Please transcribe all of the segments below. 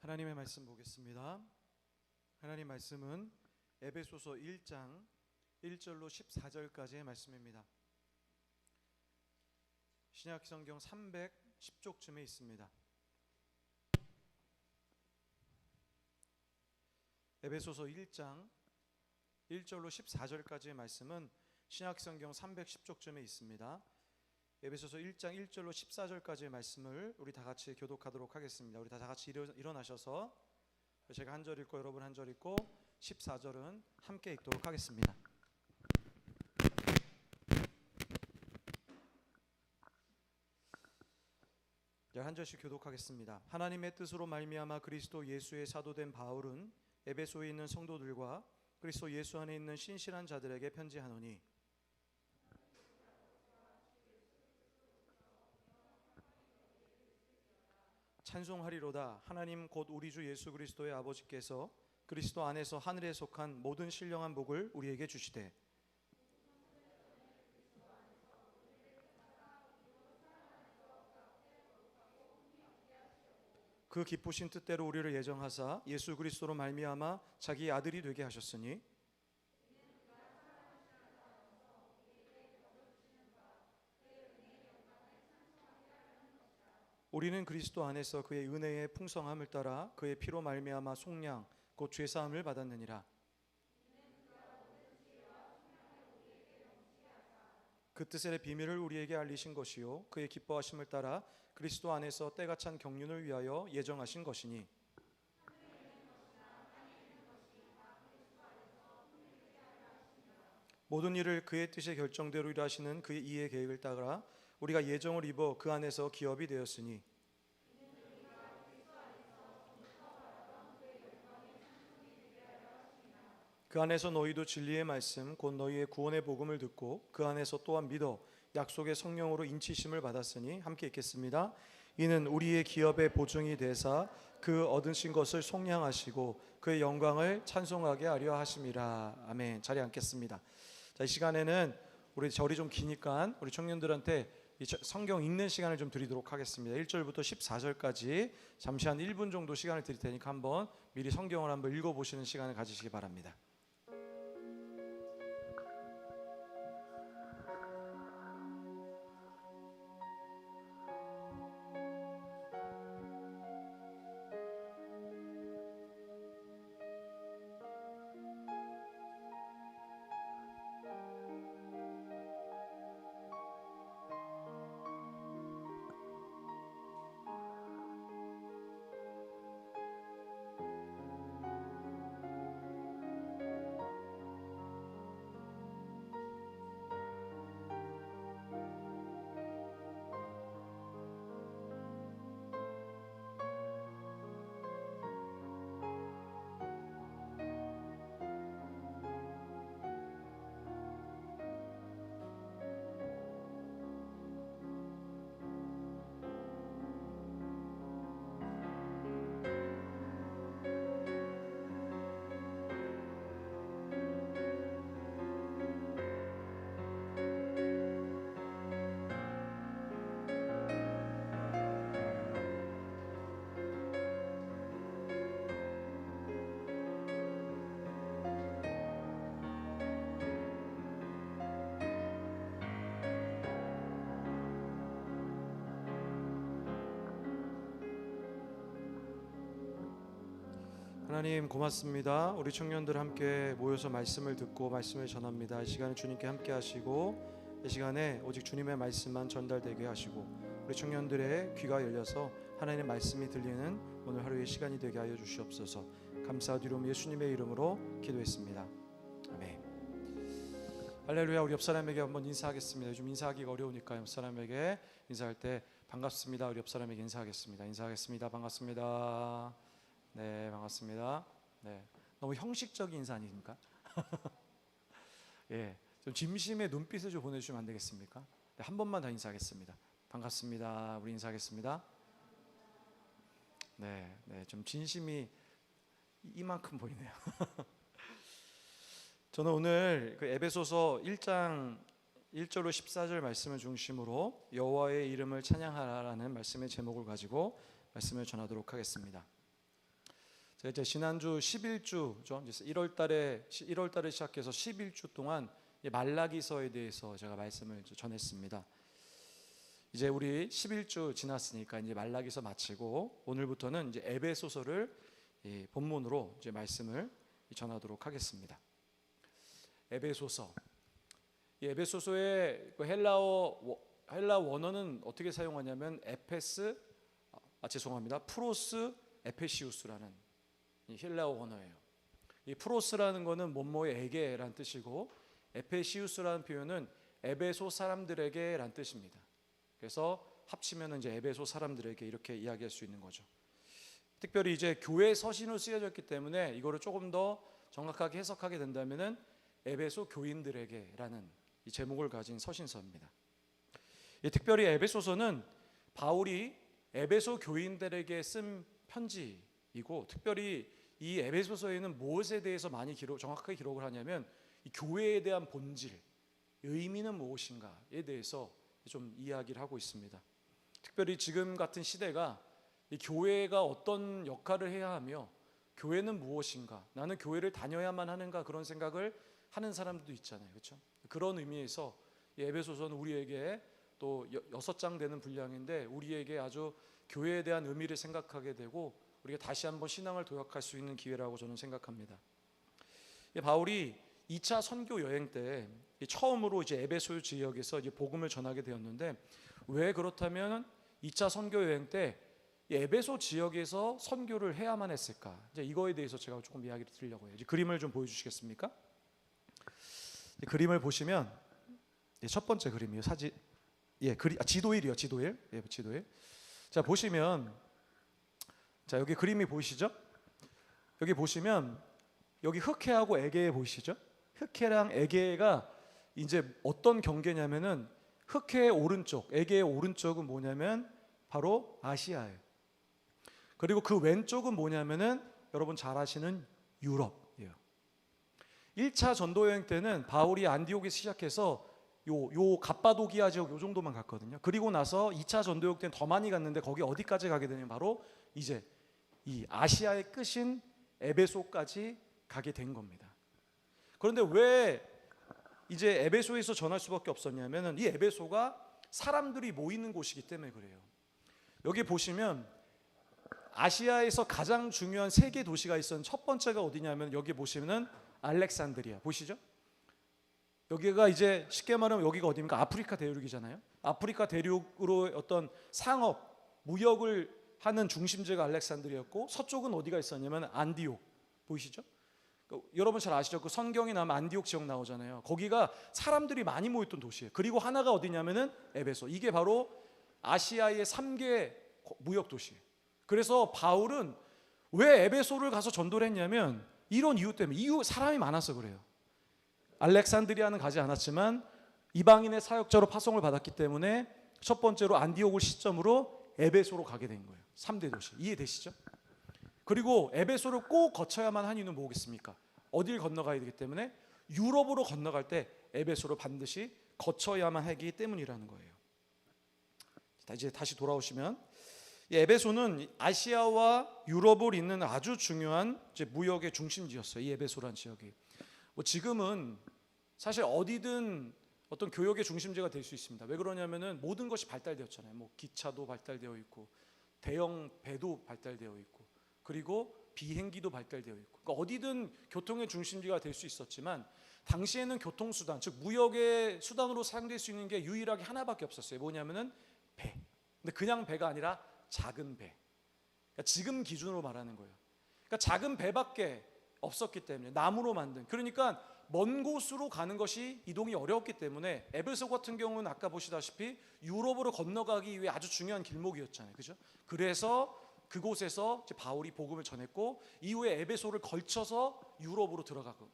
하나님의 말씀 보겠습니다. 하나님 말씀은 에베소서 1장 1절로 14절까지의 말씀입니다. 신약 성경 310쪽쯤에 있습니다. 에베소서 1장 1절로 14절까지의 말씀은 신약 성경 310쪽쯤에 있습니다. 에베소서 1장 1절로 14절까지의 말씀을 우리 다 같이 교독하도록 하겠습니다. 우리 다 같이 일어나셔서 제가 한 절 읽고 여러분 한 절 읽고 14절은 함께 읽도록 하겠습니다. 한 절씩 교독하겠습니다. 하나님의 뜻으로 말미암아 그리스도 예수의 사도된 바울은 에베소에 있는 성도들과 그리스도 예수 안에 있는 신실한 자들에게 편지하노니 찬송하리로다. 하나님 곧 우리 주 예수 그리스도의 아버지께서 그리스도 안에서 하늘에 속한 모든 신령한 복을 우리에게 주시되 그 기쁘신 뜻대로 우리를 예정하사 예수 그리스도로 말미암아 자기 아들이 되게 하셨으니 우리는 그리스도 안에서 그의 은혜의 풍성함을 따라 그의 피로 말미암아 속량 곧 죄사함을 받았느니라. 그 뜻의 비밀을 우리에게 알리신 것이요 그의 기뻐하심을 따라 그리스도 안에서 때가 찬 경륜을 위하여 예정하신 것이니 모든 일을 그의 뜻의 결정대로 일하시는 그의 이해 계획을 따라 우리가 예정을 입어 그 안에서 기업이 되었으니 그 안에서 너희도 진리의 말씀 곧 너희의 구원의 복음을 듣고 그 안에서 또한 믿어 약속의 성령으로 인치심을 받았으니 함께 읽겠습니다. 이는 우리의 기업의 보증이 되사 그 얻으신 것을 속량하시고 그의 영광을 찬송하게 하려 하심이라. 아멘. 자리에 앉겠습니다. 자, 이 시간에는 우리 절이 좀 기니까 우리 청년들한테 성경 읽는 시간을 좀 드리도록 하겠습니다. 1절부터 14절까지 잠시 한 1분 정도 시간을 드릴 테니까 한번 미리 성경을 한번 읽어보시는 시간을 가지시기 바랍니다. 하나님 고맙습니다. 우리 청년들 함께 모여서 말씀을 듣고 말씀을 전합니다. 이 시간에 주님께 함께 하시고 이 시간에 오직 주님의 말씀만 전달되게 하시고 우리 청년들의 귀가 열려서 하나님의 말씀이 들리는 오늘 하루의 시간이 되게 하여 주시옵소서. 감사드리며 예수님의 이름으로 기도했습니다. 아멘. 할렐루야. 우리 옆 사람에게 한번 인사하겠습니다. 요즘 인사하기가 어려우니까 옆 사람에게 인사할 때 반갑습니다. 우리 옆 사람에게 인사하겠습니다. 반갑습니다. 네, 반갑습니다. 네, 너무 형식적인 인사 아닙니까? 예, 좀 진심의 눈빛을 좀 보내주시면 안 되겠습니까? 네, 한 번만 더 인사하겠습니다. 반갑습니다. 우리 인사하겠습니다. 네, 좀 진심이 이만큼 보이네요. 저는 오늘 그 에베소서 1장 1절로 14절 말씀을 중심으로 여호와의 이름을 찬양하라라는 말씀의 제목을 가지고 말씀을 전하도록 하겠습니다. 제가 이제 지난주 11주죠. 1월 달에 시작해서 11주 동안 말라기서에 대해서 제가 말씀을 전했습니다. 이제 우리 11주 지났으니까 이제 말라기서 마치고 오늘부터는 이제 에베소서를 본문으로 이제 말씀을 전하도록 하겠습니다. 에베소서. 이 에베소서의 그 헬라 원어는 어떻게 사용하냐면 프로스 에페시우스라는 이 헬라어 원어예요. 이 프로스라는 거는 뭐뭐에게란 뜻이고 에페시우스라는 표현은 에베소 사람들에게란 뜻입니다. 그래서 합치면 이제 에베소 사람들에게 이렇게 이야기할 수 있는 거죠. 특별히 이제 교회 서신으로 쓰여졌기 때문에 이거를 조금 더 정확하게 해석하게 된다면은 에베소 교인들에게라는 이 제목을 가진 서신서입니다. 특별히 에베소서는 바울이 에베소 교인들에게 쓴 편지이고, 특별히 이 에베소서에는 무엇에 대해서 많이 정확하게 기록을 하냐면 이 교회에 대한 본질, 의미는 무엇인가에 대해서 좀 이야기를 하고 있습니다. 특별히 지금 같은 시대가 이 교회가 어떤 역할을 해야 하며 교회는 무엇인가, 나는 교회를 다녀야만 하는가, 그런 생각을 하는 사람들도 있잖아요. 그렇죠? 그런 의미에서 이 에베소서는 우리에게 또 6장 되는 분량인데 우리에게 아주 교회에 대한 의미를 생각하게 되고 우리가 다시 한번 신앙을 도약할 수 있는 기회라고 저는 생각합니다. 바울이 2차 선교 여행 때 처음으로 이제 에베소 지역에서 이제 복음을 전하게 되었는데, 왜 그렇다면 2차 선교 여행 때 에베소 지역에서 선교를 해야만 했을까? 이제 이거에 대해서 제가 조금 이야기를 드리려고 해요. 이제 그림을 좀 보여주시겠습니까? 그림을 보시면 첫 번째 그림이요. 지도일이요. 지도일. 자, 보시면, 자, 여기 그림이 보이시죠? 여기 보시면 여기 흑해하고 에게 보이시죠? 흑해랑 에게가 이제 어떤 경계냐면은 흑해의 오른쪽, 에게의 오른쪽은 뭐냐면 바로 아시아예요. 그리고 그 왼쪽은 뭐냐면은 여러분 잘 아시는 유럽이에요. 1차 전도 여행 때는 바울이 안디옥에서 시작해서 요 갑바도기아 지역 요 정도만 갔거든요. 그리고 나서 2차 전도 여행 때는 더 많이 갔는데 거기 어디까지 가게 되냐면 바로 이제 이 아시아의 끝인 에베소까지 가게 된 겁니다. 그런데 왜 이제 에베소에서 전할 수밖에 없었냐면은 이 에베소가 사람들이 모이는 곳이기 때문에 그래요. 여기 보시면 아시아에서 가장 중요한 세 개 도시가 있었는데 첫 번째가 어디냐면 여기 보시면은 알렉산드리아 보시죠? 여기가 이제 쉽게 말하면 여기가 어디입니까? 아프리카 대륙이잖아요. 아프리카 대륙으로 어떤 상업, 무역을 하는 중심지가 알렉산드리아였고, 서쪽은 어디가 있었냐면 안디옥 보이시죠? 여러분 잘 아시죠? 그 성경이 나오면 안디옥 지역 나오잖아요. 거기가 사람들이 많이 모였던 도시예요. 그리고 하나가 어디냐면은 에베소. 이게 바로 아시아의 3개 무역 도시예요. 그래서 바울은 왜 에베소를 가서 전도를 했냐면 이런 이유 때문에, 사람이 많아서 그래요. 알렉산드리아는 가지 않았지만 이방인의 사역자로 파송을 받았기 때문에 첫 번째로 안디옥을 시점으로 에베소로 가게 된 거예요. 3대 도시. 이해되시죠? 그리고 에베소를 꼭 거쳐야만 한 이유는 뭐겠습니까? 어딜 건너가야 되기 때문에 유럽으로 건너갈 때 에베소를 반드시 거쳐야만 하기 때문이라는 거예요. 이제 다시 돌아오시면 이 에베소는 아시아와 유럽을 잇는 아주 중요한 이제 무역의 중심지였어요. 이 에베소란 지역이. 지금은 사실 어디든 어떤 교역의 중심지가 될 수 있습니다. 왜 그러냐면은 모든 것이 발달되었잖아요. 기차도 발달되어 있고 대형 배도 발달되어 있고 그리고 비행기도 발달되어 있고, 그러니까 어디든 교통의 중심지가 될 수 있었지만 당시에는 교통수단, 즉 무역의 수단으로 사용될 수 있는 게 유일하게 하나밖에 없었어요. 뭐냐면은 배. 근데 그냥 배가 아니라 작은 배. 그러니까 지금 기준으로 말하는 거예요. 그러니까 작은 배밖에 없었기 때문에, 나무로 만든. 그러니까 먼 곳으로 가는 것이 이동이 어려웠기 때문에 에베소 같은 경우는 아까 보시다시피 유럽으로 건너가기 위해 아주 중요한 길목이었잖아요. 그죠? 그래서 그곳에서 이제 바울이 복음을 전했고 이후에 에베소를 걸쳐서 유럽으로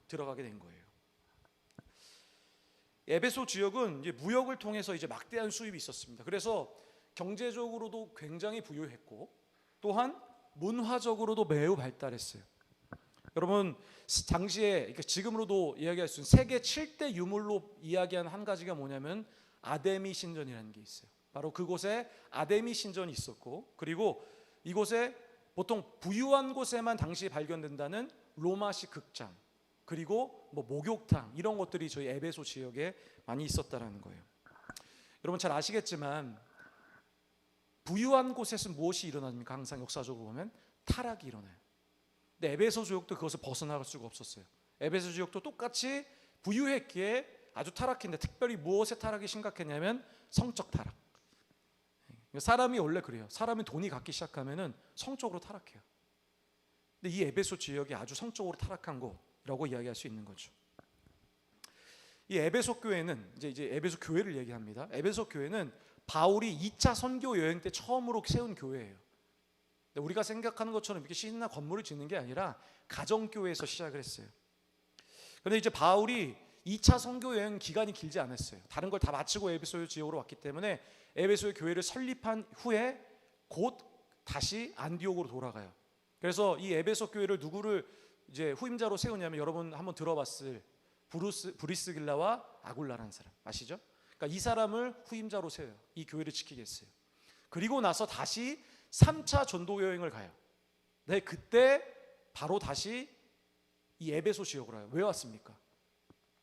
들어가게 된 거예요. 에베소 지역은 이제 무역을 통해서 이제 막대한 수입이 있었습니다. 그래서 경제적으로도 굉장히 부유했고 또한 문화적으로도 매우 발달했어요. 여러분 당시에, 그러니까 지금으로도 이야기할 수 있는 세계 7대 유물로 이야기하는 한 가지가 뭐냐면 아데미 신전이라는 게 있어요. 바로 그곳에 아데미 신전이 있었고, 그리고 이곳에 보통 부유한 곳에만 당시 발견된다는 로마식 극장, 그리고 뭐 목욕탕, 이런 것들이 저희 에베소 지역에 많이 있었다라는 거예요. 여러분 잘 아시겠지만 부유한 곳에서 무엇이 일어납니까? 항상 역사적으로 보면 타락이 일어나요. 근데 에베소 지역도 그것을 벗어나갈 수가 없었어요. 에베소 지역도 똑같이 부유했기에 아주 타락했는데, 특별히 무엇에 타락이 심각했냐면 성적 타락. 사람이 원래 그래요. 사람이 돈이 갖기 시작하면은 성적으로 타락해요. 근데 이 에베소 지역이 아주 성적으로 타락한 곳이라고 이야기할 수 있는 거죠. 이 에베소 교회는 이제 에베소 교회를 얘기합니다. 에베소 교회는 바울이 2차 선교 여행 때 처음으로 세운 교회예요. 우리가 생각하는 것처럼 이렇게 신이나 건물을 짓는 게 아니라 가정교회에서 시작을 했어요. 그런데 이제 바울이 2차 선교 여행 기간이 길지 않았어요. 다른 걸 다 마치고 에베소 지역으로 왔기 때문에 에베소의 교회를 설립한 후에 곧 다시 안디옥으로 돌아가요. 그래서 이 에베소 교회를 누구를 이제 후임자로 세우냐면, 여러분 한번 들어봤을 브리스길라와 아굴라라는 사람 아시죠? 그러니까 이 사람을 후임자로 세워요. 이 교회를 지키겠어요. 그리고 나서 다시 3차 전도 여행을 가요. 네, 그때 바로 다시 이 에베소 지역으로 와요. 왜 왔습니까?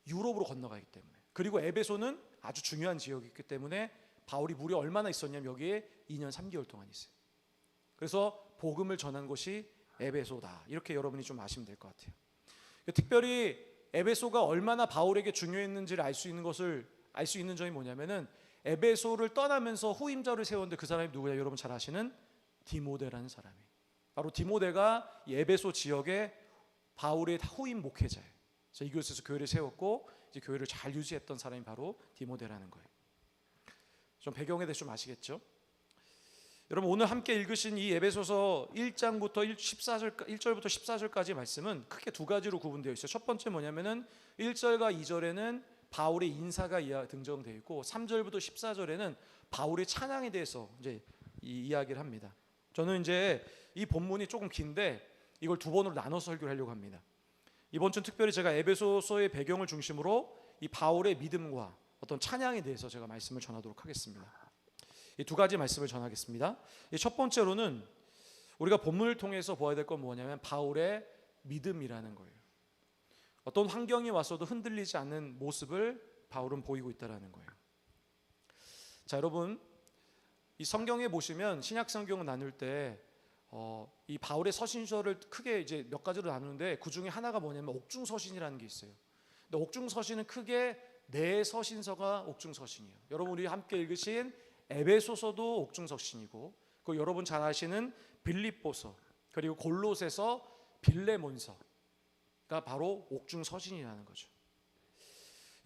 유럽으로 건너가기 때문에. 그리고 에베소는 아주 중요한 지역이기 때문에 바울이 무려 얼마나 있었냐면 여기에 2년 3개월 동안 있어요. 그래서 복음을 전한 곳이 에베소다, 이렇게 여러분이 좀 아시면 될 것 같아요. 특별히 에베소가 얼마나 바울에게 중요했는지를 알 수 있는 점이 뭐냐면은, 에베소를 떠나면서 후임자를 세웠는데 그 사람이 누구냐? 여러분 잘 아시는 디모데라는 사람이에요. 바로 디모데가 이 에베소 지역의 바울의 후임 목회자예요. 그래서 이곳에서 교회를 세웠고 이제 교회를 잘 유지했던 사람이 바로 디모데라는 거예요. 좀 배경에 대해서 좀 아시겠죠? 여러분 오늘 함께 읽으신 이 에베소서 1장부터 1절부터 14절까지 말씀은 크게 두 가지로 구분되어 있어요. 첫 번째 뭐냐면은 1절과 2절에는 바울의 인사가 등장되어 있고 3절부터 14절에는 바울의 찬양에 대해서 이제 이야기를 합니다. 저는 이제 이 본문이 조금 긴데 이걸 두 번으로 나눠서 설교를 하려고 합니다. 이번 주는 특별히 제가 에베소서의 배경을 중심으로 이 바울의 믿음과 어떤 찬양에 대해서 제가 말씀을 전하도록 하겠습니다. 이 두 가지 말씀을 전하겠습니다. 첫 번째로는 우리가 본문을 통해서 보아야 될 건 뭐냐면 바울의 믿음이라는 거예요. 어떤 환경이 왔어도 흔들리지 않는 모습을 바울은 보이고 있다는 거예요. 자, 여러분 이 성경에 보시면 신약 성경을 나눌 때 이 바울의 서신서를 크게 이제 몇 가지로 나누는데, 그 중에 하나가 뭐냐면 옥중서신이라는 게 있어요. 근데 옥중서신은 크게 네 서신서가 옥중서신이에요. 여러분 우리 함께 읽으신 에베소서도 옥중서신이고, 그 여러분 잘 아시는 빌립보서, 그리고 골로새서, 빌레몬서가 바로 옥중서신이라는 거죠.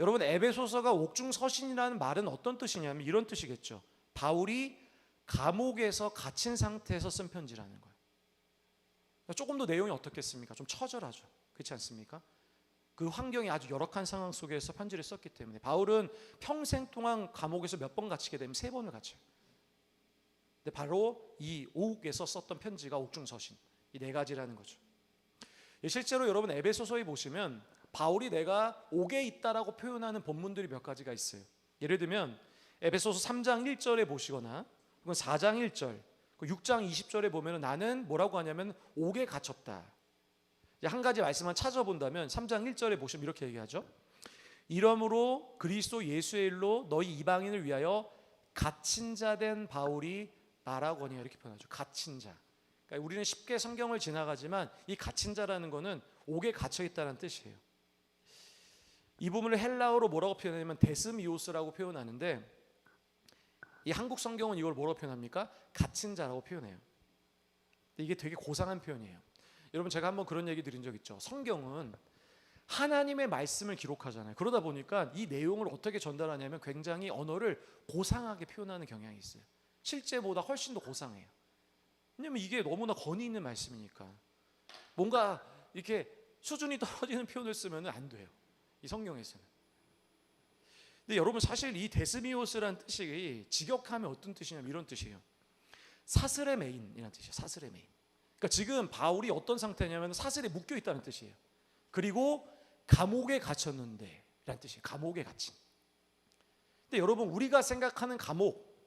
여러분 에베소서가 옥중서신이라는 말은 어떤 뜻이냐면 이런 뜻이겠죠. 바울이 감옥에서 갇힌 상태에서 쓴 편지라는 거예요. 조금 더 내용이 어떻겠습니까? 좀 처절하죠. 그렇지 않습니까? 그 환경이 아주 열악한 상황 속에서 편지를 썼기 때문에 바울은 평생 동안 감옥에서 몇 번 갇히게 되면 3번을 갇혀요. 근데 바로 이 옥에서 썼던 편지가 옥중서신, 이 네 가지라는 거죠. 실제로 여러분 에베소서에 보시면 바울이 내가 옥에 있다라고 표현하는 본문들이 몇 가지가 있어요. 예를 들면 에베소서 3장 1절에 보시거나 4장 1절, 6장 20절에 보면 나는 뭐라고 하냐면 옥에 갇혔다. 한 가지 말씀만 찾아본다면 3장 1절에 보시면 이렇게 얘기하죠. 이러므로 그리스도 예수의 일로 너희 이방인을 위하여 갇힌 자 된 바울이 말하거니와, 이렇게 표현하죠. 갇힌 자. 그러니까 우리는 쉽게 성경을 지나가지만 이 갇힌 자라는 것은 옥에 갇혀 있다는 뜻이에요. 이 부분을 헬라어로 뭐라고 표현하냐면 데스미오스라고 표현하는데, 이 한국 성경은 이걸 뭐라고 표현합니까? 갇힌 자라고 표현해요. 근데 이게 되게 고상한 표현이에요. 여러분 제가 한번 그런 얘기 드린 적 있죠. 성경은 하나님의 말씀을 기록하잖아요. 그러다 보니까 이 내용을 어떻게 전달하냐면 굉장히 언어를 고상하게 표현하는 경향이 있어요. 실제보다 훨씬 더 고상해요. 왜냐면 이게 너무나 권위 있는 말씀이니까. 뭔가 이렇게 수준이 떨어지는 표현을 쓰면 안 돼요. 이 성경에서는. 근데 여러분 사실 이 데스미오스라는 뜻이 직역하면 어떤 뜻이냐면 이런 뜻이에요. 사슬의 메인이라는 뜻이에요. 사슬의 메인. 그러니까 지금 바울이 어떤 상태냐면 사슬에 묶여 있다는 뜻이에요. 그리고 감옥에 갇혔는데 라는 뜻이에요. 감옥에 갇힌. 근데 여러분 우리가 생각하는 감옥,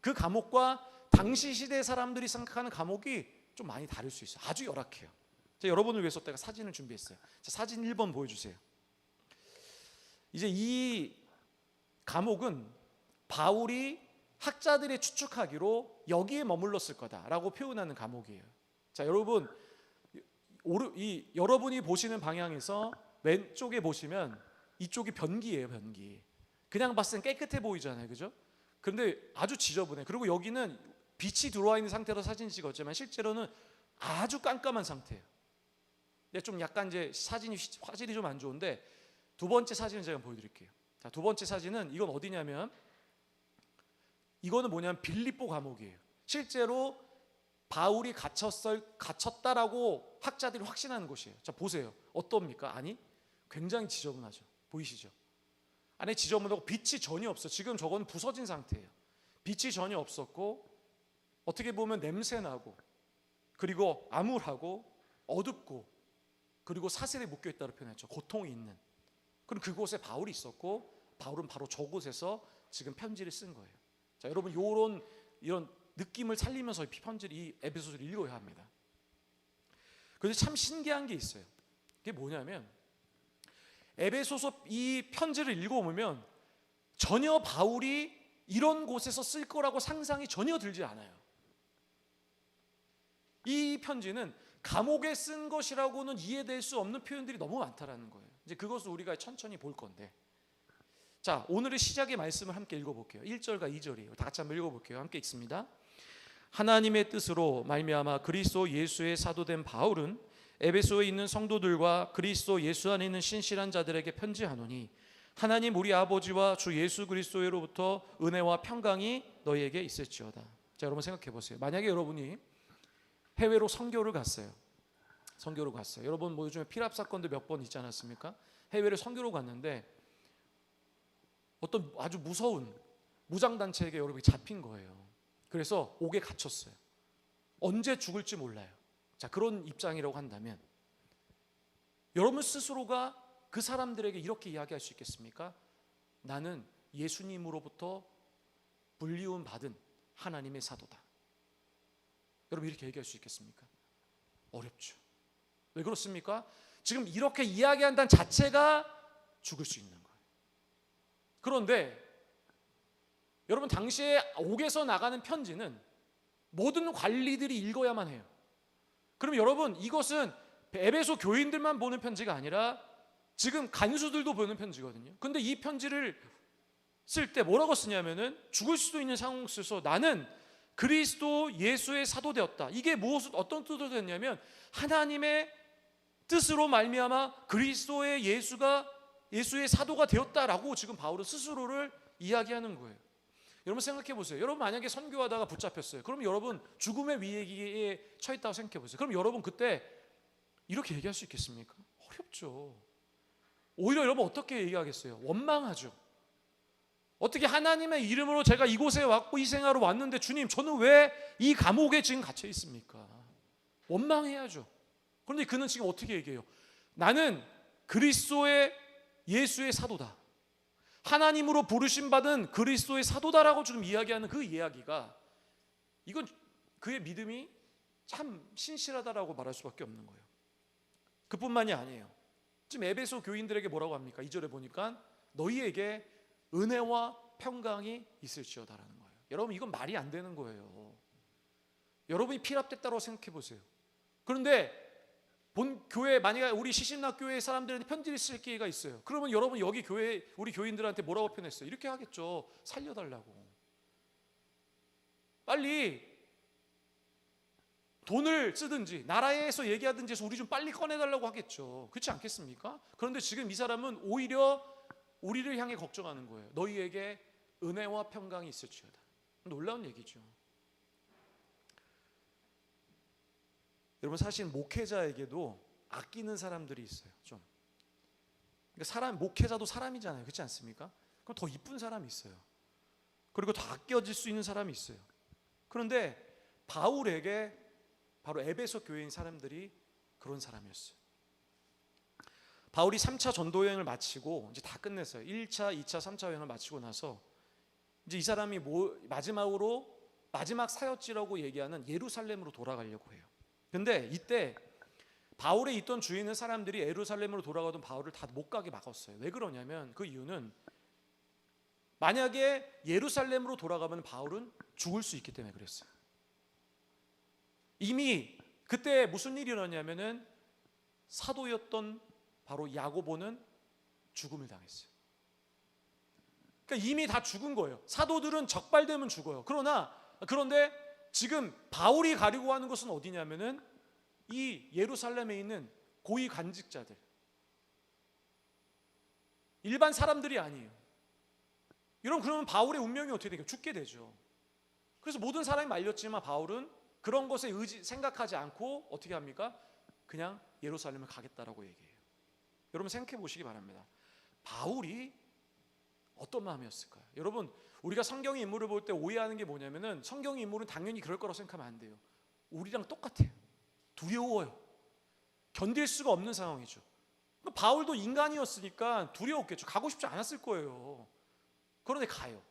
그 감옥과 당시 시대 사람들이 생각하는 감옥이 좀 많이 다를 수 있어요. 아주 열악해요. 제가 여러분을 위해서 제가 사진을 준비했어요. 자, 사진 1번 보여주세요. 이제 이 감옥은 바울이 학자들이 추측하기로 여기에 머물렀을 거다라고 표현하는 감옥이에요. 자, 여러분, 여러분이 보시는 방향에서 왼쪽에 보시면 이쪽이 변기예요, 변기. 그냥 봤을 땐 깨끗해 보이잖아요, 그죠? 그런데 아주 지저분해. 그리고 여기는 빛이 들어와 있는 상태로 사진 찍었지만 실제로는 아주 깜깜한 상태예요. 좀 약간 이제 화질이 좀 안 좋은데 두 번째 사진을 제가 보여드릴게요. 자, 두 번째 사진은 이건 어디냐면 이거는 뭐냐면 빌립보 감옥이에요. 실제로 바울이 갇혔다라고 학자들이 확신하는 곳이에요. 자, 보세요. 어떻습니까? 아니, 굉장히 지저분하죠. 보이시죠? 안에 지저분하고 빛이 전혀 없어. 지금 저건 부서진 상태예요. 빛이 전혀 없었고 어떻게 보면 냄새나고 그리고 암울하고 어둡고 그리고 사슬에 묶여있다고 표현했죠. 고통이 있는. 그럼 그곳에 바울이 있었고 바울은 바로 저곳에서 지금 편지를 쓴 거예요. 자, 여러분 이런 느낌을 살리면서 이 에베소서를 읽어야 합니다. 그런데 참 신기한 게 있어요. 그게 뭐냐면 에베소서 이 편지를 읽어보면 전혀 바울이 이런 곳에서 쓸 거라고 상상이 전혀 들지 않아요. 이 편지는 감옥에 쓴 것이라고는 이해될 수 없는 표현들이 너무 많다라는 거예요. 이제 그것을 우리가 천천히 볼 건데, 자, 오늘의 시작의 말씀을 함께 읽어볼게요. 1절과 2절이에요. 다 같이 한번 읽어볼게요. 함께 읽습니다. 하나님의 뜻으로 말미암아 그리스도 예수의 사도된 바울은 에베소에 있는 성도들과 그리스도 예수 안에 있는 신실한 자들에게 편지하노니 하나님 우리 아버지와 주 예수 그리스도로부터 은혜와 평강이 너희에게 있을지어다. 자, 여러분 생각해 보세요. 만약에 여러분이 해외로 선교를 갔어요. 여러분 뭐 요즘에 피랍 사건도 몇 번 있지 않았습니까? 해외를 선교로 갔는데 어떤 아주 무서운 무장단체에게 여러분이 잡힌 거예요. 그래서 옥에 갇혔어요. 언제 죽을지 몰라요. 자, 그런 입장이라고 한다면 여러분 스스로가 그 사람들에게 이렇게 이야기할 수 있겠습니까? 나는 예수님으로부터 불리움 받은 하나님의 사도다. 여러분 이렇게 얘기할 수 있겠습니까? 어렵죠. 왜 그렇습니까? 지금 이렇게 이야기한다는 자체가 죽을 수 있는 거예요. 그런데 여러분 당시에 옥에서 나가는 편지는 모든 관리들이 읽어야만 해요. 그럼 여러분 이것은 에베소 교인들만 보는 편지가 아니라 지금 간수들도 보는 편지거든요. 근데 이 편지를 쓸 때 뭐라고 쓰냐면은 죽을 수도 있는 상황 속에서 나는 그리스도 예수의 사도 되었다. 이게 어떤 뜻으로 됐냐면 하나님의 뜻으로 말미암아 그리스도의 예수의 사도가 되었다라고 지금 바울은 스스로를 이야기하는 거예요. 여러분 생각해 보세요. 여러분 만약에 선교하다가 붙잡혔어요. 그럼 여러분 죽음의 위기에 처했다고 생각해 보세요. 그럼 여러분 그때 이렇게 얘기할 수 있겠습니까? 어렵죠. 오히려 여러분 어떻게 얘기하겠어요? 원망하죠. 어떻게 하나님의 이름으로 제가 이곳에 왔고 이 생활로 왔는데 주님 저는 왜 이 감옥에 지금 갇혀 있습니까? 원망해야죠. 그런데 그는 지금 어떻게 얘기해요? 나는 그리스도의 예수의 사도다. 하나님으로 부르심 받은 그리스도의 사도다라고 지금 이야기하는 그 이야기가 이건 그의 믿음이 참 신실하다라고 말할 수밖에 없는 거예요. 그뿐만이 아니에요. 지금 에베소 교인들에게 뭐라고 합니까? 2절에 보니까 너희에게 은혜와 평강이 있을지어다라는 거예요. 여러분 이건 말이 안 되는 거예요. 여러분이 피랍됐다고 생각해 보세요. 그런데 본 교회 만약에 우리 시신락 교회 사람들한테 편지를 쓸 기회가 있어요. 그러면 여러분 여기 교회 우리 교인들한테 뭐라고 표현했어요? 이렇게 하겠죠. 살려달라고. 빨리 돈을 쓰든지 나라에서 얘기하든지 해서 우리 좀 빨리 꺼내달라고 하겠죠. 그렇지 않겠습니까? 그런데 지금 이 사람은 오히려 우리를 향해 걱정하는 거예요. 너희에게 은혜와 평강이 있을지어다. 놀라운 얘기죠. 여러분 사실 목회자에게도 아끼는 사람들이 있어요. 좀. 그러니까 목회자도 사람이잖아요. 그렇지 않습니까? 그럼 더 이쁜 사람이 있어요. 그리고 더 아껴질 수 있는 사람이 있어요. 그런데 바울에게 바로 에베소 교회인 사람들이 그런 사람이었어요. 바울이 3차 전도 여행을 마치고 이제 다 끝냈어요. 1차, 2차, 3차 여행을 마치고 나서 이제 이 사람이 마지막 사역지라고 얘기하는 예루살렘으로 돌아가려고 해요. 근데 이때 바울에 있던 주위에 있는 사람들이 예루살렘으로 돌아가던 바울을 다 못 가게 막았어요. 왜 그러냐면 그 이유는 만약에 예루살렘으로 돌아가면 바울은 죽을 수 있기 때문에 그랬어요. 이미 그때 무슨 일이 일어났냐면은 사도였던 바로 야고보는 죽음을 당했어요. 그러니까 이미 다 죽은 거예요. 사도들은 적발되면 죽어요. 그런데 지금 바울이 가려고 하는 것은 어디냐면은 이 예루살렘에 있는 고위 관직자들, 일반 사람들이 아니에요. 여러분, 그러면 바울의 운명이 어떻게 되겠어요? 죽게 되죠. 그래서 모든 사람이 말렸지만 바울은 그런 것에 생각하지 않고 어떻게 합니까? 그냥 예루살렘을 가겠다라고 얘기해요. 여러분 생각해 보시기 바랍니다. 바울이 어떤 마음이었을까요? 여러분, 우리가 성경의 인물을 볼 때 오해하는 게 뭐냐면은 성경의 인물은 당연히 그럴 거라고 생각하면 안 돼요. 우리랑 똑같아요. 두려워요. 견딜 수가 없는 상황이죠. 바울도 인간이었으니까 두려웠겠죠. 가고 싶지 않았을 거예요. 그런데 가요.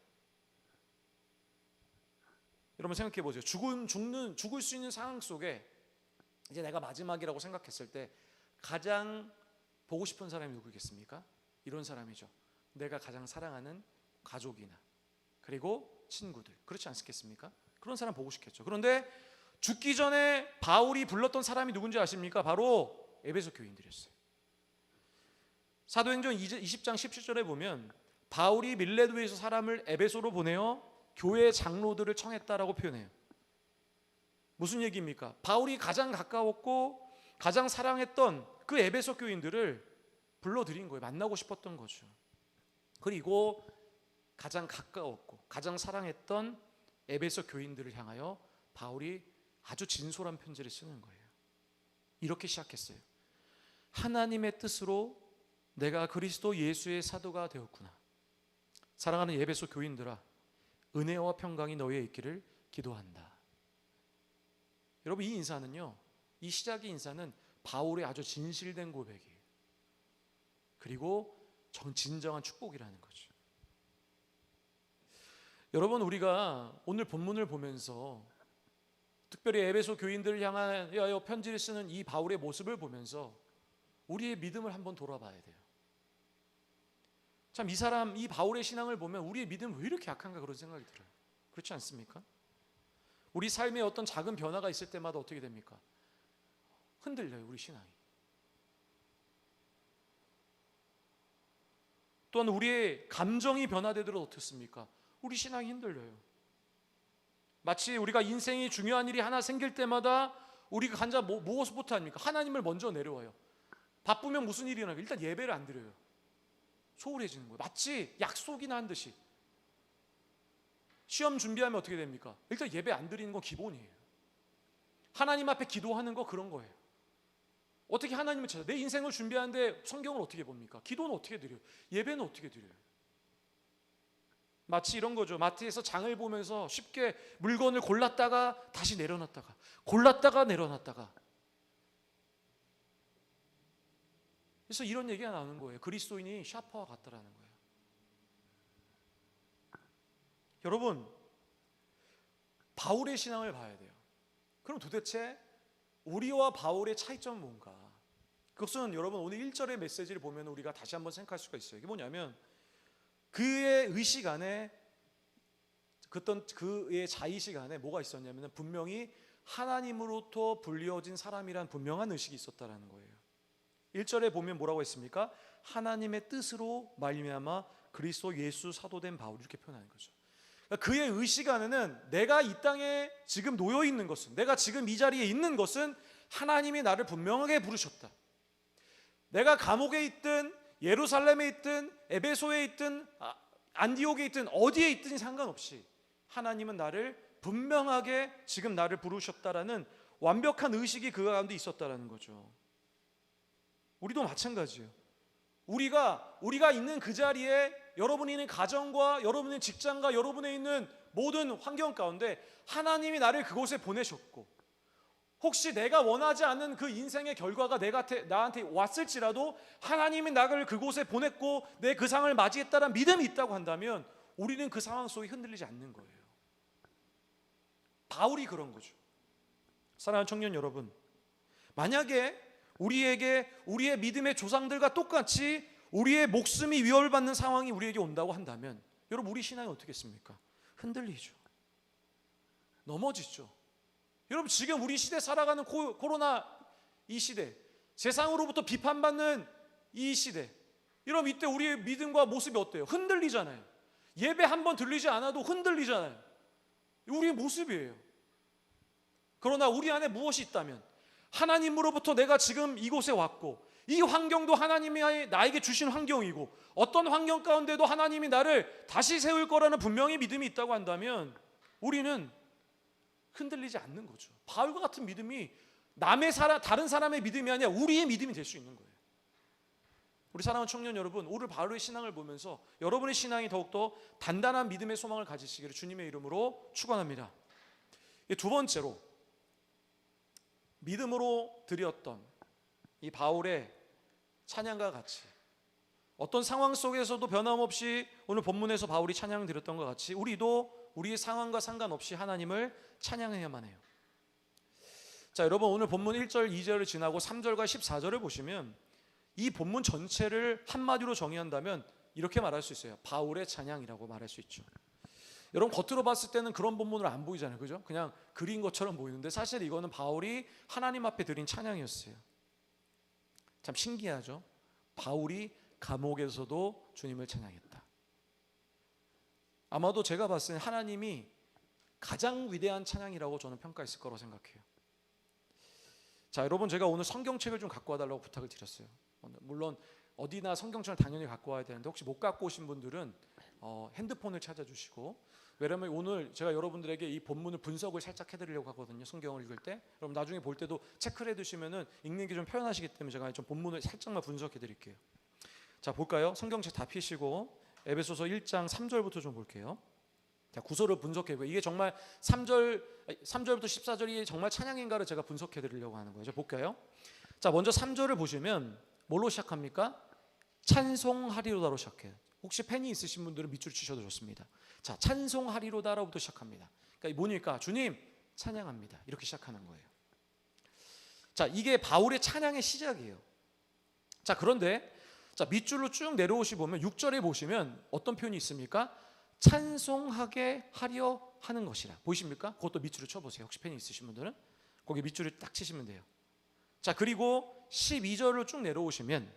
여러분 생각해 보세요. 죽을 수 있는 상황 속에 이제 내가 마지막이라고 생각했을 때 가장 보고 싶은 사람이 누구겠습니까? 이런 사람이죠. 내가 가장 사랑하는 가족이나 그리고 친구들, 그렇지 않겠습니까? 그런 사람 보고 싶겠죠. 그런데 죽기 전에 바울이 불렀던 사람이 누군지 아십니까? 바로 에베소 교인들이었어요. 사도행전 20장 17절에 보면 바울이 밀레도에서 사람을 에베소로 보내어 교회 장로들을 청했다라고 표현해요. 무슨 얘기입니까? 바울이 가장 가까웠고 가장 사랑했던 그 에베소 교인들을 불러들인 거예요. 만나고 싶었던 거죠. 그리고 가장 가까웠고 가장 사랑했던 에베소 교인들을 향하여 바울이 아주 진솔한 편지를 쓰는 거예요. 이렇게 시작했어요. 하나님의 뜻으로 내가 그리스도 예수의 사도가 되었구나. 사랑하는 에베소 교인들아, 은혜와 평강이 너희에 있기를 기도한다. 여러분, 이 인사는요, 이 시작의 인사는 바울의 아주 진실된 고백이에요. 그리고 진정한 축복이라는 거죠. 여러분, 우리가 오늘 본문을 보면서 특별히 에베소 교인들을 향하여 편지를 쓰는 이 바울의 모습을 보면서 우리의 믿음을 한번 돌아봐야 돼요. 참, 이 바울의 신앙을 보면 우리의 믿음은 왜 이렇게 약한가 그런 생각이 들어요. 그렇지 않습니까? 우리 삶에 어떤 작은 변화가 있을 때마다 어떻게 됩니까? 흔들려요, 우리 신앙이. 또한 우리의 감정이 변화되도록 어떻습니까? 우리 신앙이 흔들려요. 마치 우리가 인생이 중요한 일이 하나 생길 때마다 우리가 간자 무엇부터 합니까? 하나님을 먼저 내려와요. 바쁘면 무슨 일이 일어나요? 일단 예배를 안 드려요. 소홀해지는 거예요. 마치 약속이나 한 듯이. 시험 준비하면 어떻게 됩니까? 일단 예배 안 드리는 건 기본이에요. 하나님 앞에 기도하는 거 그런 거예요. 어떻게 하나님을 찾아? 내 인생을 준비하는데 성경을 어떻게 봅니까? 기도는 어떻게 드려요? 예배는 어떻게 드려요? 마치 이런 거죠. 마트에서 장을 보면서 쉽게 물건을 골랐다가 다시 내려놨다가 골랐다가 내려놨다가. 그래서 이런 얘기가 나오는 거예요. 그리스도인이 샤퍼와 같다라는 거예요. 여러분, 바울의 신앙을 봐야 돼요. 그럼 도대체 우리와 바울의 차이점은 뭔가? 그것은 여러분 오늘 1절의 메시지를 보면 우리가 다시 한번 생각할 수가 있어요. 이게 뭐냐면 그의 의식 안에 그의 자의식 안에 뭐가 있었냐면 분명히 하나님으로부터 불리어진 사람이란 분명한 의식이 있었다라는 거예요. 1절에 보면 뭐라고 했습니까? 하나님의 뜻으로 말미암아 그리스도 예수 사도된 바울, 이렇게 표현하는 거죠. 그러니까 그의 의식 안에는 내가 이 땅에 지금 놓여 있는 것은, 내가 지금 이 자리에 있는 것은 하나님이 나를 분명하게 부르셨다. 내가 감옥에 있든 예루살렘에 있든 에베소에 있든 안디옥에 있든 어디에 있든 상관없이 하나님은 나를 분명하게 지금 나를 부르셨다라는 완벽한 의식이 그 가운데 있었다라는 거죠. 우리도 마찬가지예요. 우리가 있는 그 자리에 여러분이 있는 가정과 여러분의 직장과 여러분의 있는 모든 환경 가운데 하나님이 나를 그곳에 보내셨고, 혹시 내가 원하지 않는 그 인생의 결과가 나한테 왔을지라도 하나님이 나를 그곳에 보냈고 내 그 상황을 맞이했다는 믿음이 있다고 한다면 우리는 그 상황 속에 흔들리지 않는 거예요. 바울이 그런 거죠. 사랑하는 청년 여러분, 만약에 우리에게 우리의 믿음의 조상들과 똑같이 우리의 목숨이 위협받는 상황이 우리에게 온다고 한다면 여러분 우리 신앙이 어떻겠습니까? 흔들리죠. 넘어지죠. 여러분 지금 우리 시대 살아가는 코로나 이 시대, 세상으로부터 비판받는 이 시대, 여러분 이때 우리의 믿음과 모습이 어때요? 흔들리잖아요. 예배 한번 들리지 않아도 흔들리잖아요. 우리의 모습이에요. 그러나 우리 안에 무엇이 있다면 하나님으로부터 내가 지금 이곳에 왔고 이 환경도 하나님이 나에게 주신 환경이고 어떤 환경 가운데도 하나님이 나를 다시 세울 거라는 분명히 믿음이 있다고 한다면 우리는 흔들리지 않는 거죠. 바울과 같은 믿음이 다른 사람의 믿음이 아니라 우리의 믿음이 될 수 있는 거예요. 우리 사랑하는 청년 여러분, 오늘 바울의 신앙을 보면서 여러분의 신앙이 더욱더 단단한 믿음의 소망을 가지시기를 주님의 이름으로 축원합니다. 두 번째로 믿음으로 드렸던 이 바울의 찬양과 같이 어떤 상황 속에서도 변함없이 오늘 본문에서 바울이 찬양을 드렸던 것 같이 우리도 우리의 상황과 상관없이 하나님을 찬양해야만 해요. 자, 여러분 오늘 본문 1절, 2절을 지나고 3절과 14절을 보시면 이 본문 전체를 한마디로 정의한다면 이렇게 말할 수 있어요. 바울의 찬양이라고 말할 수 있죠. 여러분 겉으로 봤을 때는 그런 본문으로 안 보이잖아요. 그죠? 그냥 그린 것처럼 보이는데 사실 이거는 바울이 하나님 앞에 드린 찬양이었어요. 참 신기하죠? 바울이 감옥에서도 주님을 찬양했다. 아마도 제가 봤을 때 하나님이 가장 위대한 찬양이라고 저는 평가했을 거라고 생각해요. 자, 여러분 제가 오늘 성경책을 좀 갖고 와달라고 부탁을 드렸어요. 물론 어디나 성경책을 당연히 갖고 와야 되는데 혹시 못 갖고 오신 분들은 핸드폰을 찾아주시고, 왜냐면 오늘 제가 여러분들에게 이 본문을 분석을 살짝 해드리려고 하거든요. 성경을 읽을 때 여러분 나중에 볼 때도 체크를 해두시면은 읽는 게 좀 편하시기 때문에 제가 좀 본문을 살짝만 분석해드릴게요. 자, 볼까요? 성경책 다 펴시고 에베소서 1장 3절부터 좀 볼게요. 자, 구절을 분석해보고 이게 정말 3절부터 14절이 정말 찬양인가를 제가 분석해드리려고 하는 거예요. 자, 볼까요? 자, 먼저 3절을 보시면 뭘로 시작합니까? 찬송하리로다로 시작해요. 혹시 펜이 있으신 분들은 밑줄 치셔도 좋습니다. 자, 찬송하리로다로부터 시작합니다. 그러니까 뭐니까 주님 찬양합니다. 이렇게 시작하는 거예요. 자, 이게 바울의 찬양의 시작이에요. 자, 그런데 자, 밑줄로 쭉 내려오시 보면 6절에 보시면 어떤 표현이 있습니까? 찬송하게 하려 하는 것이라. 보이십니까? 그것도 밑줄을 쳐보세요. 혹시 펜이 있으신 분들은 거기 밑줄을 딱 치시면 돼요. 자, 그리고 12절로 쭉 내려오시면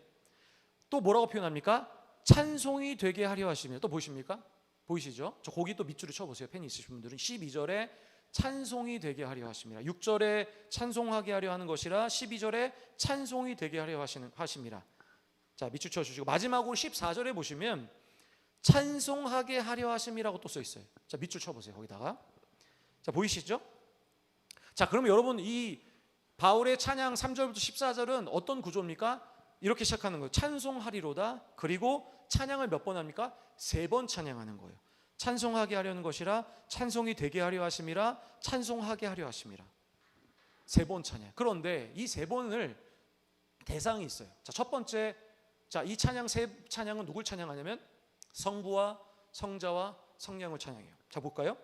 또 뭐라고 표현합니까? 찬송이 되게 하려 하시며, 또 보이십니까? 보이시죠? 저 거기 또 밑줄을 쳐보세요. 펜이 있으신 분들은 12절에 찬송이 되게 하려 하심이라, 6절에 찬송하게 하려 하는 것이라, 12절에 찬송이 되게 하려 하심이라. 자, 밑줄 쳐주시고 마지막으로 14절에 보시면 찬송하게 하려 하심이라고 또 써 있어요. 자, 밑줄 쳐보세요. 거기다가. 자, 보이시죠? 자, 그러면 여러분 이 바울의 찬양 3절부터 14절은 어떤 구조입니까? 이렇게 시작하는 거예요. 찬송하리로다. 그리고 찬양을 몇 번 합니까? 3번 찬양하는 거예요. 찬송하게 하려는 것이라, 찬송이 되게 하려 하심이라, 찬송하게 하려 하심이라. 3번 찬양. 그런데 이 3번을 대상이 있어요. 자, 첫 번째, 자, 이 찬양은 누굴 찬양하냐면 성부와 성자와 성령을 찬양해요. 자, 볼까요?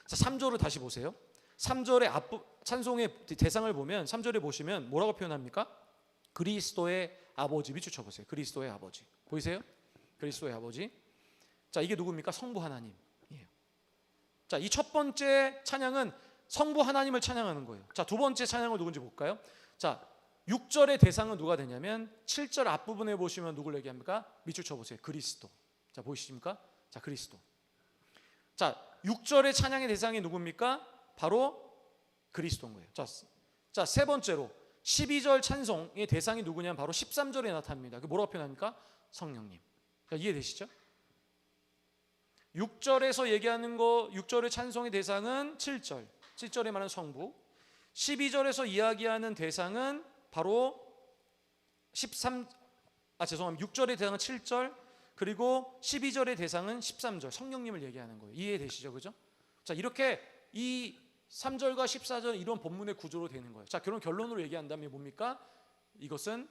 자, 3절을 다시 보세요. 3절의 찬송의 대상을 보면 3절에 보시면 뭐라고 표현합니까? 그리스도의 아버지. 밑줄 쳐보세요. 그리스도의 아버지. 보이세요? 그리스도의 아버지. 자, 이게 누굽니까? 성부 하나님이에요. 자, 이 첫 번째 찬양은 성부 하나님을 찬양하는 거예요. 자, 두 번째 찬양은 누군지 볼까요? 자, 6절의 대상은 누가 되냐면 7절 앞부분에 보시면 누굴 얘기합니까? 밑줄 쳐보세요. 그리스도. 자, 보이십니까? 자, 그리스도. 자, 6절의 찬양의 대상이 누굽니까? 바로 그리스도인 거예요. 자, 세 번째로 12절 찬송의 대상이 누구냐면 바로 13절에 나타납니다. 그 뭐라고 표현합니까? 성령님. 자, 이해되시죠? 6절에서 얘기하는 거, 6절의 찬송의 대상은 7절에 말하는 성부. 12절에서 이야기하는 대상은 바로 6절의 대상은 7절, 그리고 12절의 대상은 13절, 성령님을 얘기하는 거예요. 이해되시죠? 그죠? 자, 이렇게 이 3절과 14절 이런 본문의 구조로 되는 거예요. 자, 그런 결론으로 얘기한다면 뭡니까? 이것은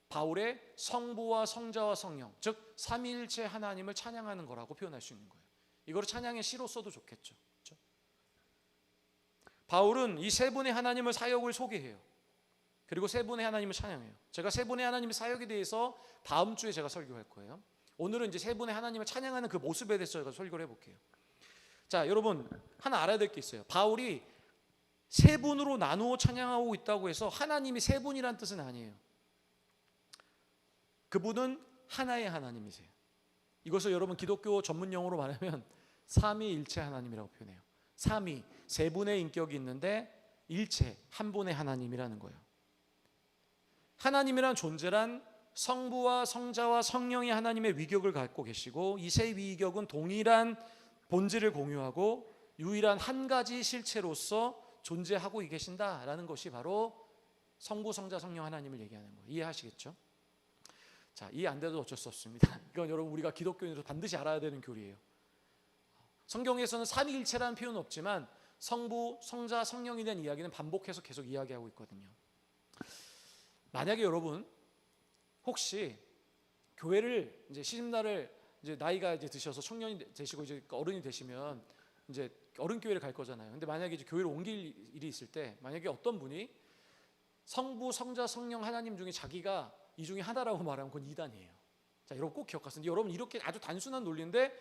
바울의 성부와 성자와 성령, 즉 삼위일체 하나님을 찬양하는 거라고 표현할 수 있는 거예요. 이거를 찬양의 시로 써도 좋겠죠. 그렇죠? 바울은 이 세 분의 하나님을 사역을 소개해요. 그리고 세 분의 하나님을 찬양해요. 제가 세 분의 하나님의 사역에 대해서 다음 주에 제가 설교할 거예요. 오늘은 이제 세 분의 하나님을 찬양하는 그 모습에 대해서 제가 설교를 해볼게요. 자, 여러분 하나 알아야 될 게 있어요. 바울이 세 분으로 나누어 찬양하고 있다고 해서 하나님이 세 분이란 뜻은 아니에요. 그분은 하나의 하나님이세요. 이것을 여러분 기독교 전문 용어로 말하면 삼위일체 하나님이라고 표현해요. 삼위, 세 분의 인격이 있는데 일체, 한 분의 하나님이라는 거예요. 하나님이란 존재란 성부와 성자와 성령이 하나님의 위격을 갖고 계시고 이 세 위격은 동일한 본질을 공유하고 유일한 한 가지 실체로서 존재하고 계신다라는 것이 바로 성부, 성자, 성령 하나님을 얘기하는 거예요. 이해하시겠죠? 자, 이해 안 돼도 어쩔 수 없습니다. 이건 여러분 우리가 기독교인으로 반드시 알아야 되는 교리예요. 성경에서는 삼위일체라는 표현은 없지만 성부, 성자, 성령에 대한 이야기는 반복해서 계속 이야기하고 있거든요. 만약에 여러분 혹시 교회를 이제 시집날을 이제 나이가 이제 드셔서 청년이 되시고 이제 어른이 되시면 이제 어른 교회를 갈 거잖아요. 근데 만약에 이제 교회를 옮길 일이 있을 때 만약에 어떤 분이 성부, 성자, 성령 하나님 중에 자기가 이 중에 하나라고 말하면 그건 이단이에요. 자, 여러분 꼭 기억하세요. 여러분 이렇게 아주 단순한 논리인데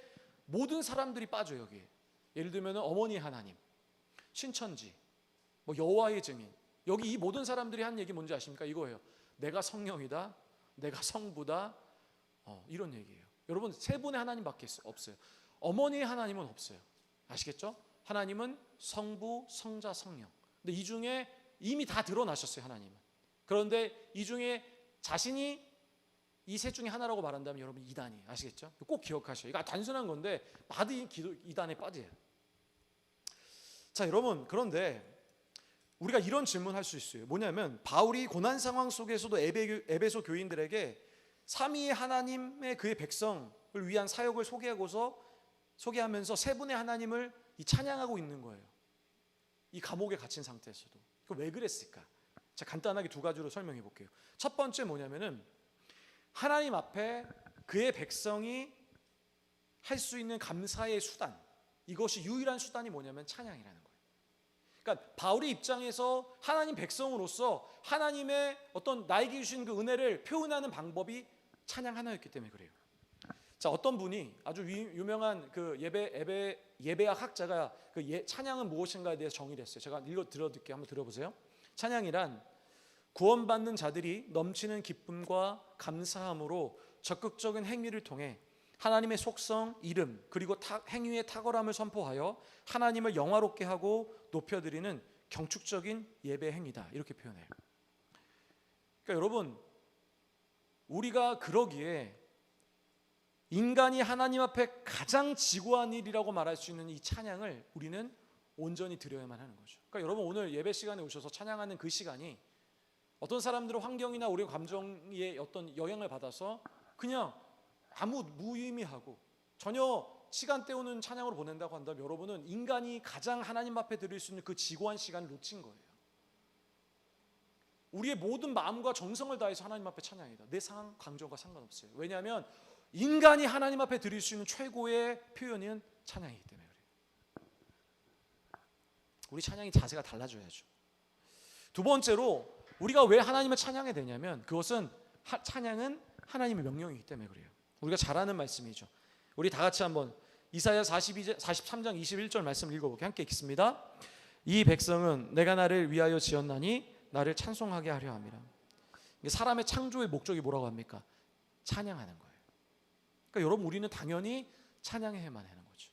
모든 사람들이 빠져요 여기에. 예를 들면 어머니 하나님, 신천지, 뭐 여호와의 증인. 여기 이 모든 사람들이 한 얘기 뭔지 아십니까? 이거예요. 내가 성령이다, 내가 성부다, 이런 얘기예요. 여러분 세 분의 하나님밖에 없어요. 어머니의 하나님은 없어요. 아시겠죠? 하나님은 성부, 성자, 성령. 근데 이 중에 이미 다 드러나셨어요 하나님은. 그런데 이 중에 자신이 이 셋 중에 하나라고 말한다면 여러분 이단이에요. 아시겠죠? 꼭 기억하셔요. 이거 단순한 건데 많이 이단에 빠져요. 자, 여러분 그런데 우리가 이런 질문할 수 있어요. 뭐냐면 바울이 고난 상황 속에서도 에베소 교인들에게 삼위의 하나님의 그의 백성을 위한 사역을 소개하면서 세 분의 하나님을 찬양하고 있는 거예요. 이 감옥에 갇힌 상태에서도. 그 왜 그랬을까? 자, 간단하게 두 가지로 설명해 볼게요. 첫 번째 뭐냐면은 하나님 앞에 그의 백성이 할 수 있는 감사의 수단, 이것이 유일한 수단이 뭐냐면 찬양이라는 거예요. 그러니까 바울의 입장에서 하나님 백성으로서 하나님의 어떤 나에게 주신 그 은혜를 표현하는 방법이 찬양 하나였기 때문에 그래요. 자, 어떤 분이 아주 유명한 그 예배학 학자가 그 찬양은 무엇인가에 대해서 정의를 했어요. 제가 읽어 드릴게요. 한번 들어보세요. 찬양이란 구원받는 자들이 넘치는 기쁨과 감사함으로 적극적인 행위를 통해 하나님의 속성, 이름, 그리고 행위의 탁월함을 선포하여 하나님을 영화롭게 하고 높여드리는 경축적인 예배 행위다. 이렇게 표현해요. 그러니까 여러분 우리가 그러기에 인간이 하나님 앞에 가장 지고한 일이라고 말할 수 있는 이 찬양을 우리는 온전히 드려야만 하는 거죠. 그러니까 여러분 오늘 예배 시간에 오셔서 찬양하는 그 시간이 어떤 사람들은 환경이나 우리 감정에 어떤 영향을 받아서 그냥 아무 무의미하고 전혀 시간 때우는 찬양으로 보낸다고 한다면 여러분은 인간이 가장 하나님 앞에 드릴 수 있는 그 지고한 시간을 놓친 거예요. 우리의 모든 마음과 정성을 다해서 하나님 앞에 찬양이다. 내 상황, 감정과 상관없어요. 왜냐하면 인간이 하나님 앞에 드릴 수 있는 최고의 표현은 찬양이기 때문에 그래요. 우리 찬양의 자세가 달라져야죠. 두 번째로 우리가 왜 하나님을 찬양해야 되냐면 그것은 찬양은 하나님의 명령이기 때문에 그래요. 우리가 잘 아는 말씀이죠. 우리 다 같이 한번 이사야 43장 21절 말씀 읽어볼게요. 함께 읽겠습니다. 이 백성은 내가 나를 위하여 지었나니 나를 찬송하게 하려 함이라. 사람의 창조의 목적이 뭐라고 합니까? 찬양하는 거예요. 그러니까 여러분 우리는 당연히 찬양해야만 하는 거죠.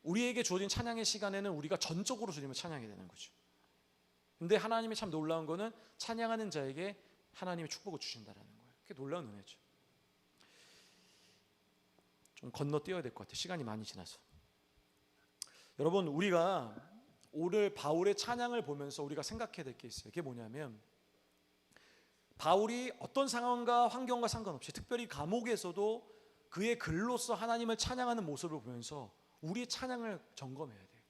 우리에게 주어진 찬양의 시간에는 우리가 전적으로 주님을 찬양해야 되는 거죠. 근데 하나님이 참 놀라운 거는 찬양하는 자에게 하나님의 축복을 주신다라는 거예요. 그게 놀라운 은혜죠. 좀 건너뛰어야 될 것 같아요. 시간이 많이 지나서. 여러분 우리가 오늘 바울의 찬양을 보면서 우리가 생각해야 될 게 있어요. 그게 뭐냐면 바울이 어떤 상황과 환경과 상관없이 특별히 감옥에서도 그의 글로서 하나님을 찬양하는 모습을 보면서 우리의 찬양을 점검해야 돼요.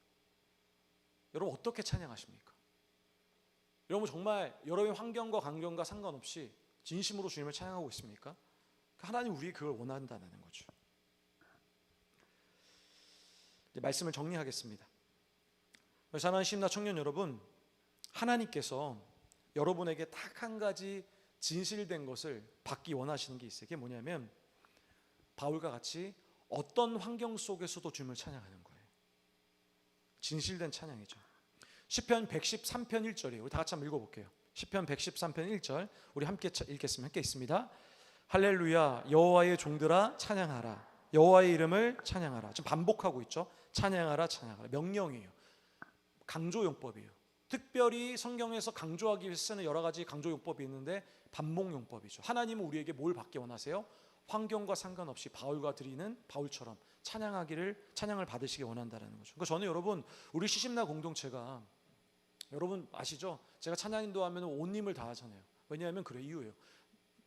여러분 어떻게 찬양하십니까? 여러분 정말 여러분의 환경과 강경과 상관없이 진심으로 주님을 찬양하고 있습니까? 하나님 우리 그걸 원한다는 거죠. 이제 말씀을 정리하겠습니다. 사랑하는 시민나 청년 여러분, 하나님께서 여러분에게 딱 한 가지 진실된 것을 받기 원하시는 게 있어요. 그게 뭐냐면 바울과 같이 어떤 환경 속에서도 주님을 찬양하는 거예요. 진실된 찬양이죠. 시편 113편 1절이에요. 우리 다 같이 한번 읽어볼게요. 시편 113편 1절 우리 함께 읽겠습니다. 함께 있습니다. 할렐루야 여호와의 종들아 찬양하라. 여호와의 이름을 찬양하라. 지금 반복하고 있죠. 찬양하라 찬양하라. 명령이에요. 강조용법이에요. 특별히 성경에서 강조하기 위해서 쓰는 여러 가지 강조용법이 있는데 반복용법이죠. 하나님은 우리에게 뭘 받기 원하세요? 환경과 상관없이 바울과 드리는 바울처럼 찬양을 받으시기 원한다는 거죠. 그러니까 저는 여러분 우리 시심나 공동체가 여러분 아시죠? 제가 찬양 인도하면 온 힘을 다하잖아요. 왜냐하면 그래 이유예요.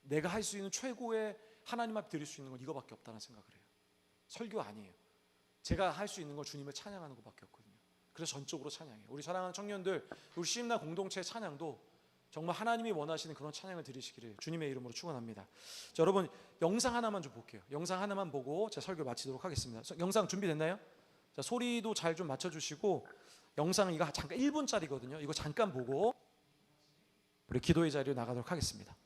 내가 할 수 있는 최고의 하나님 앞에 드릴 수 있는 건 이거밖에 없다는 생각을 해요. 설교 아니에요. 제가 할 수 있는 건 주님을 찬양하는 것밖에 없거든요. 그래서 전적으로 찬양해요. 우리 사랑하는 청년들, 우리 시심나 공동체의 찬양도 정말 하나님이 원하시는 그런 찬양을 드리시기를 주님의 이름으로 축원합니다. 자, 여러분 영상 하나만 좀 볼게요. 영상 하나만 보고 제 설교 마치도록 하겠습니다. 영상 준비됐나요? 자, 소리도 잘 좀 맞춰주시고 영상 이거 잠깐 1분짜리거든요. 이거 잠깐 보고 우리 기도의 자리로 나가도록 하겠습니다.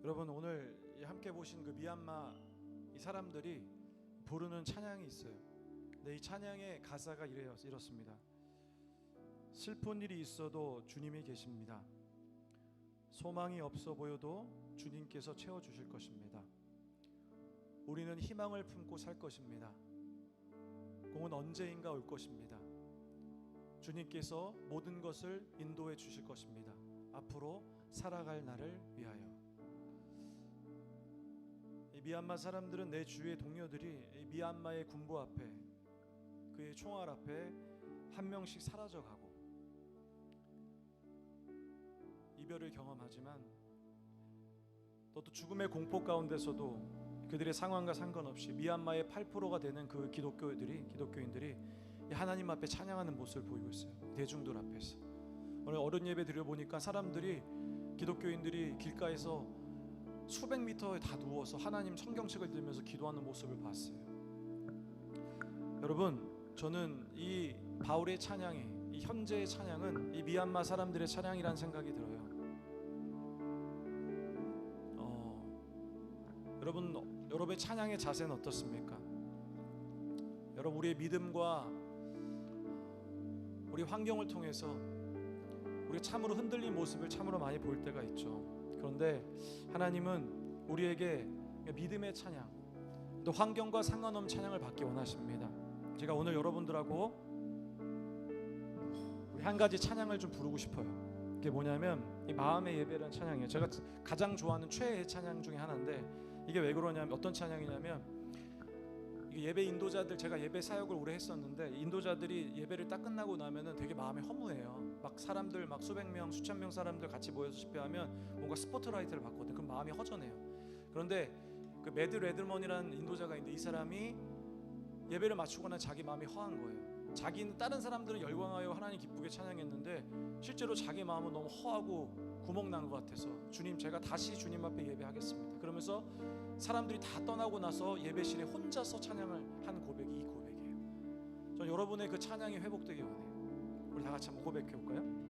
여러분 오늘 함께 보신 그 미얀마 이 사람들이 부르는 찬양이 있어요. 근데 이 찬양의 가사가 이렇습니다. 슬픈 일이 있어도 주님이 계십니다. 소망이 없어 보여도 주님께서 채워주실 것입니다. 우리는 희망을 품고 살 것입니다. 공은 언제인가 올 것입니다. 주님께서 모든 것을 인도해 주실 것입니다. 앞으로 살아갈 나를 위하여. 이 미얀마 사람들은 내 주위의 동료들이 이 미얀마의 군부 앞에 그의 총알 앞에 한 명씩 사라져가고 이별을 경험하지만 또 죽음의 공포 가운데서도 그들의 상황과 상관없이 미얀마의 8%가 되는 그 기독교인들이 하나님 앞에 찬양하는 모습을 보이고 있어요. 대중들 앞에서. 오늘 어른 예배 드려보니까 사람들이 기독교인들이 길가에서 수백 미터에 다 누워서 하나님 성경책을 들면서 기도하는 모습을 봤어요. 여러분 저는 이 바울의 찬양이 이 현재의 찬양은 이 미얀마 사람들의 찬양이라는 생각이 들어요. 여러분의 찬양의 자세는 어떻습니까? 여러분 우리의 믿음과 우리 환경을 통해서 우리 참으로 흔들린 모습을 참으로 많이 볼 때가 있죠. 그런데 하나님은 우리에게 믿음의 찬양 또 환경과 상관없는 찬양을 받기 원하십니다. 제가 오늘 여러분들하고 우리 한 가지 찬양을 좀 부르고 싶어요. 그게 뭐냐면 이 마음의 예배라는 찬양이에요. 제가 가장 좋아하는 최애 찬양 중에 하나인데 이게 왜 그러냐면 어떤 찬양이냐면 예배 인도자들, 제가 예배 사역을 오래 했었는데 인도자들이 예배를 딱 끝나고 나면은 되게 마음이 허무해요. 막 사람들 막 수백 명, 수천 명 사람들 같이 모여서 집회하면 뭔가 스포트라이트를 받거든. 그럼 마음이 허전해요. 그런데 그 매드 레드먼이라는 인도자가 있는데 이 사람이 예배를 마치고 난 자기 마음이 허한 거예요. 자기는 다른 사람들은 열광하여 하나님 기쁘게 찬양했는데 실제로 자기 마음은 너무 허하고 구멍 난 것 같아서 주님, 제가 다시 주님 앞에 예배하겠습니다. 그러면서 사람들이 다 떠나고 나서 예배실에 혼자서 찬양을 한 고백이 이 고백이에요. 전 여러분의 그 찬양이 회복되기 원해요. 우리 다 같이 한번 고백해 볼까요?